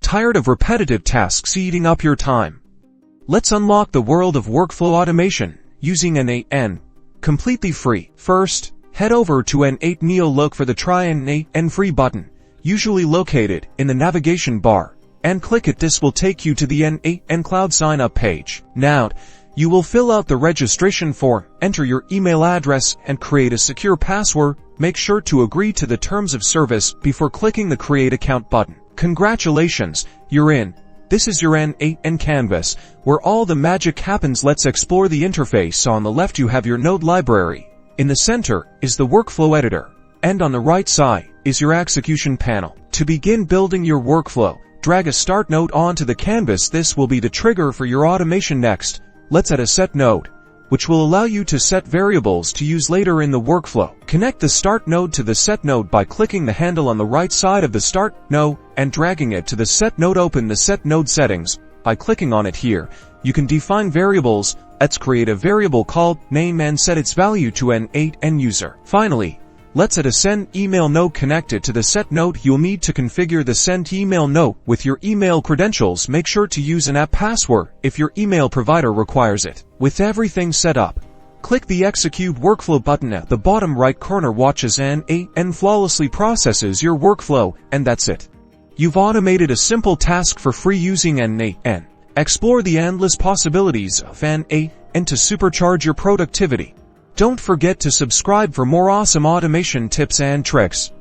Tired of repetitive tasks eating up your time? Let's unlock the world of workflow automation using N8n, completely free. First, head over to N8n. Look for the Try N8n free button, usually located in the navigation bar, and click it. This will take you to the N8n Cloud sign-up page. Now, you will fill out the registration form, enter your email address, and create a secure password. Make sure to agree to the terms of service before clicking the Create Account button. Congratulations, you're in. This is your N8n canvas, where all the magic happens. Let's explore the interface. On the left you have your node library. In the center is the workflow editor. And on the right side is your execution panel. To begin building your workflow, drag a start node onto the canvas. This will be the trigger for your automation. Next, let's add a set node, which will allow you to set variables to use later in the workflow. Connect the start node to the set node by clicking the handle on the right side of the start node and dragging it to the set node. Open the set node settings by clicking on it here. You can define variables. Let's create a variable called name and set its value to N8n user. Finally, let's add a send email node connected to the set node. You'll need to configure the send email node with your email credentials. Make sure to use an app password if your email provider requires it. With everything set up, click the Execute Workflow button at the bottom right corner. Watch as N8n flawlessly processes your workflow, and that's it. You've automated a simple task for free using N8n. Explore the endless possibilities of N8n to supercharge your productivity. Don't forget to subscribe for more awesome automation tips and tricks.